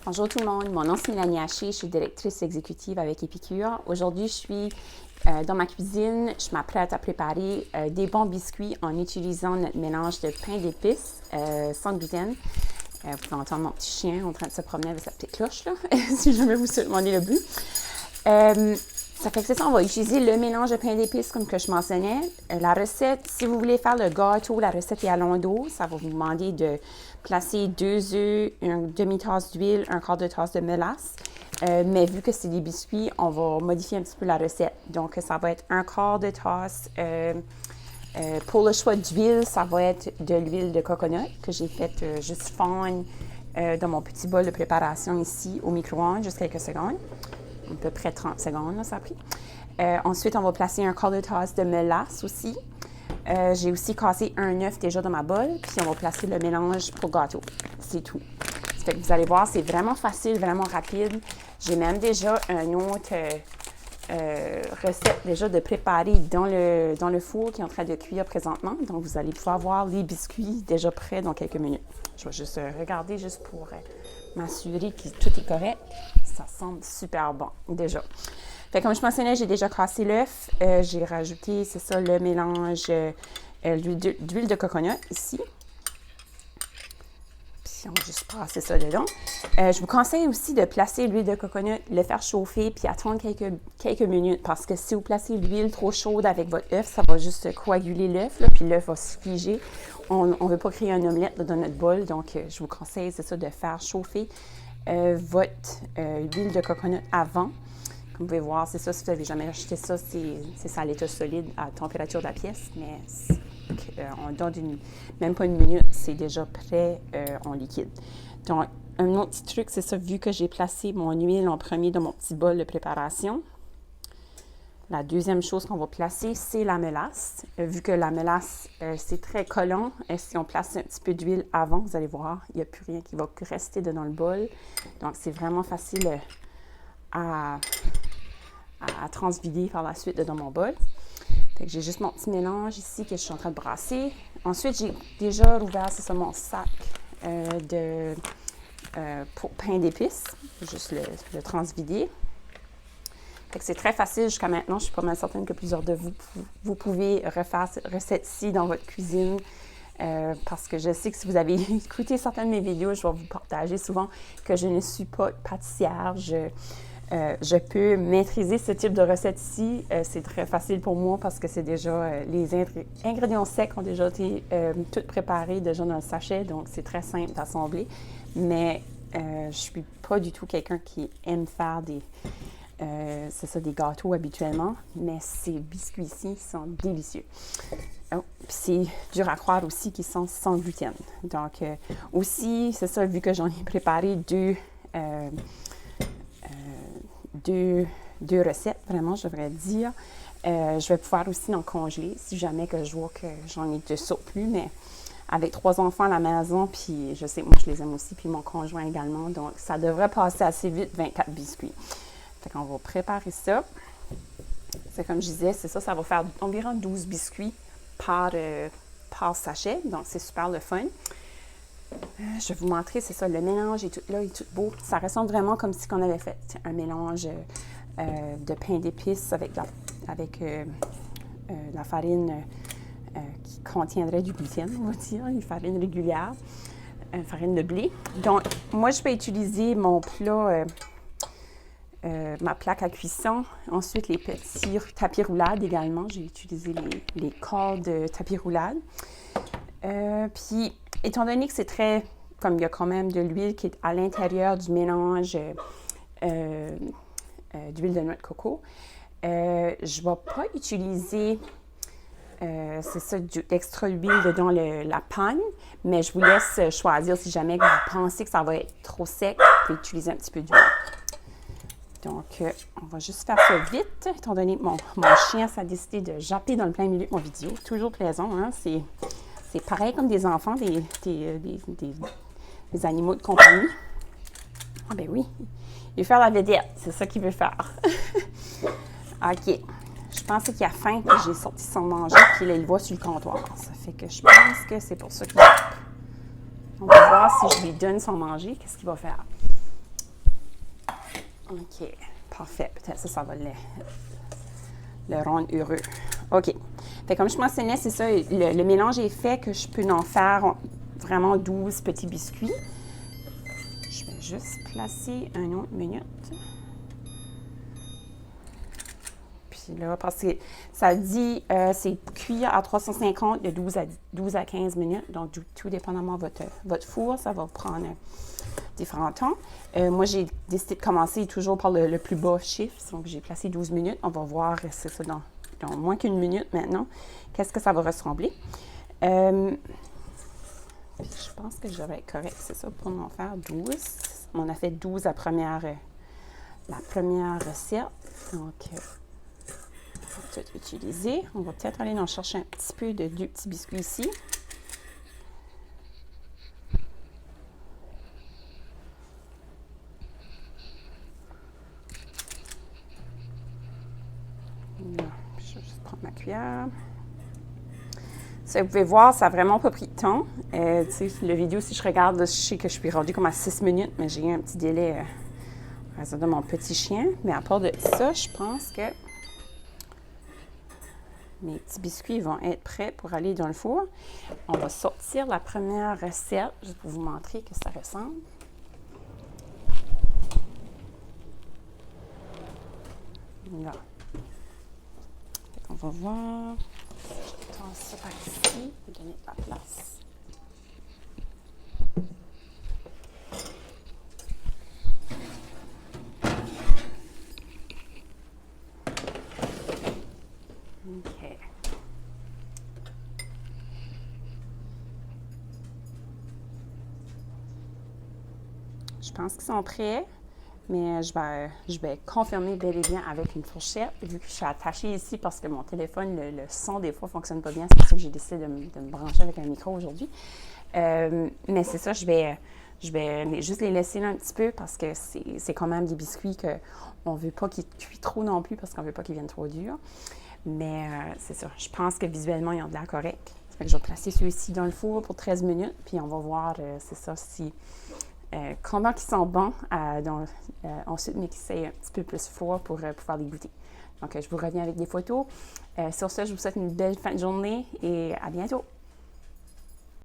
Bonjour tout le monde, mon nom c'est Mélanie Haché, je suis directrice exécutive avec Épicure. Aujourd'hui, je suis dans ma cuisine, je m'apprête à préparer des bons biscuits en utilisant notre mélange de pain d'épices sans gluten. Vous pouvez entendre mon petit chien en train de se promener avec sa petite cloche, là, si jamais vous demandez le but. Ça fait que c'est ça, on va utiliser le mélange de pain d'épices comme que je mentionnais. La recette, si vous voulez faire le gâteau, la recette est à long d'eau. Ça va vous demander de placer 2 œufs, une demi-tasse d'huile, un quart de tasse de mélasse. Mais vu que c'est des biscuits, on va modifier un petit peu la recette. Donc, ça va être un quart de tasse. Pour le choix d'huile, ça va être de l'huile de coconut que j'ai faite juste fondre dans mon petit bol de préparation ici au micro-ondes, juste quelques secondes. À peu près 30 secondes, là, ça a pris. Ensuite, on va placer un quart de tasse de mélasse aussi. J'ai aussi cassé un œuf déjà dans ma bolle, puis on va placer le mélange pour gâteau. C'est tout. Ça fait que vous allez voir, c'est vraiment facile, vraiment rapide. J'ai même déjà une autre recette déjà de préparer dans le four qui est en train de cuire présentement. Donc, vous allez pouvoir voir les biscuits déjà prêts dans quelques minutes. Je vais juste regarder juste pour m'assurer que tout est correct. Ça semble super bon, déjà. Fait comme je mentionnais, j'ai déjà cassé l'œuf. J'ai rajouté, c'est ça, le mélange d'huile de coconut ici. Puis on va juste passer ça dedans. Je vous conseille aussi de placer l'huile de coconut, le faire chauffer, puis attendre quelques minutes. Parce que si vous placez l'huile trop chaude avec votre œuf, ça va juste coaguler l'œuf, puis l'œuf va se figer. On ne veut pas créer un omelette dans notre bol, donc je vous conseille, c'est ça, de faire chauffer votre huile de coconut avant. Comme vous pouvez voir, c'est ça, si vous n'avez jamais acheté ça, c'est ça à l'état solide à température de la pièce, mais on donne même pas une minute, c'est déjà prêt en liquide. Donc, un autre petit truc, c'est ça, vu que j'ai placé mon huile en premier dans mon petit bol de préparation, la deuxième chose qu'on va placer, c'est la mélasse. Vu que la mélasse, c'est très collant, si on place un petit peu d'huile avant, vous allez voir, il n'y a plus rien qui va rester dans le bol. Donc, c'est vraiment facile à transvider par la suite dans mon bol. Fait que j'ai juste mon petit mélange ici que je suis en train de brasser. Ensuite, j'ai déjà rouvert, c'est ça, mon sac pour pain d'épices. Juste le transvider. Fait que c'est très facile jusqu'à maintenant. Je suis pas mal certaine que plusieurs de vous pouvez refaire cette recette-ci dans votre cuisine. Parce que je sais que si vous avez écouté certaines de mes vidéos, je vais vous partager souvent que je ne suis pas pâtissière. Je peux maîtriser ce type de recette-ci. C'est très facile pour moi parce que c'est déjà les ingrédients secs ont déjà été tous préparés déjà dans le sachet, donc c'est très simple d'assembler. Mais je ne suis pas du tout quelqu'un qui aime faire des gâteaux habituellement, mais ces biscuits-ci sont délicieux. Oh, puis c'est dur à croire aussi qu'ils sont sans gluten. Donc aussi, c'est ça, vu que j'en ai préparé deux recettes, vraiment, je devrais dire. Je vais pouvoir aussi en congeler si jamais que je vois que j'en ai de surplus, mais avec 3 enfants à la maison, puis je sais que moi, je les aime aussi, puis mon conjoint également, donc ça devrait passer assez vite, 24 biscuits. Fait qu'on va préparer ça. C'est comme je disais, c'est ça, ça va faire environ 12 biscuits par sachet, donc c'est super le fun. Je vais vous montrer, c'est ça, le mélange est tout là, il est tout beau. Ça ressemble vraiment comme si on avait fait un mélange de pain d'épices avec la farine qui contiendrait du gluten, on va dire, une farine régulière, une farine de blé. Donc, moi, je vais utiliser mon plat, ma plaque à cuisson. Ensuite, les petits tapis roulades également. J'ai utilisé les cordes de tapis roulade. Puis, étant donné que c'est très, comme il y a quand même de l'huile qui est à l'intérieur du mélange d'huile de noix de coco, je ne vais pas utiliser, c'est ça, d'extra huile dans la panne, mais je vous laisse choisir si jamais vous pensez que ça va être trop sec, vous pouvez utiliser un petit peu d'huile. Donc, on va juste faire ça vite, étant donné que mon chien a décidé de japper dans le plein milieu de mon vidéo. Toujours plaisant, hein? C'est pareil comme des enfants, des animaux de compagnie. Ah ben oui, il veut faire la vedette, c'est ça qu'il veut faire. OK. Je pensais qu'il a faim que j'ai sorti son manger, puis là, il le voit sur le comptoir. Ça fait que je pense que c'est pour ça qu'il... On va voir si je lui donne son manger, qu'est-ce qu'il va faire. OK, parfait. Peut-être ça va le rendre heureux. OK. Fait comme je mentionnais, c'est ça, le mélange est fait que je peux en faire vraiment 12 petits biscuits. Je vais juste placer une autre minute. Puis là, parce que ça dit, c'est cuit à 350 de 12 à 15 minutes. Donc, tout dépendamment de votre four, ça va prendre différents temps. Moi, j'ai décidé de commencer toujours par le plus bas chiffre. Donc, j'ai placé 12 minutes. On va voir, c'est ça, dans moins qu'une minute maintenant, qu'est-ce que ça va ressembler. Je pense que je vais être correct, c'est ça, pour en faire 12. On a fait 12 la première recette. Donc, on va tout utiliser. On va peut-être aller en chercher un petit peu de 2 petits biscuits ici. Là, je vais juste prendre ma cuillère. Ça, vous pouvez voir, ça n'a vraiment pas pris de temps. La vidéo, si je regarde, je sais que je suis rendue comme à 6 minutes, mais j'ai eu un petit délai à raison de mon petit chien. Mais à part de ça, je pense que mes petits biscuits vont être prêts pour aller dans le four. On va sortir la première recette, juste pour vous montrer que ça ressemble. Là. On va voir. Je tasse ça par ici pour donner de la place. OK. Je pense qu'ils sont prêts, mais je vais confirmer bel et bien avec une fourchette, vu que je suis attachée ici parce que mon téléphone, le son des fois ne fonctionne pas bien. C'est pour ça que j'ai décidé de me brancher avec un micro aujourd'hui. Mais c'est ça, je vais juste les laisser là un petit peu parce que c'est quand même des biscuits qu'on ne veut pas qu'ils cuisent trop non plus parce qu'on ne veut pas qu'ils viennent trop durs. Mais c'est ça, je pense que visuellement, ils ont de l'air correct. Ça fait que je vais placer ceux-ci dans le four pour 13 minutes, puis on va voir, c'est ça, si comment ils sont bons. Ensuite, mixer un petit peu plus froid pour pouvoir les goûter. Donc, je vous reviens avec des photos. Sur ce, je vous souhaite une belle fin de journée et à bientôt.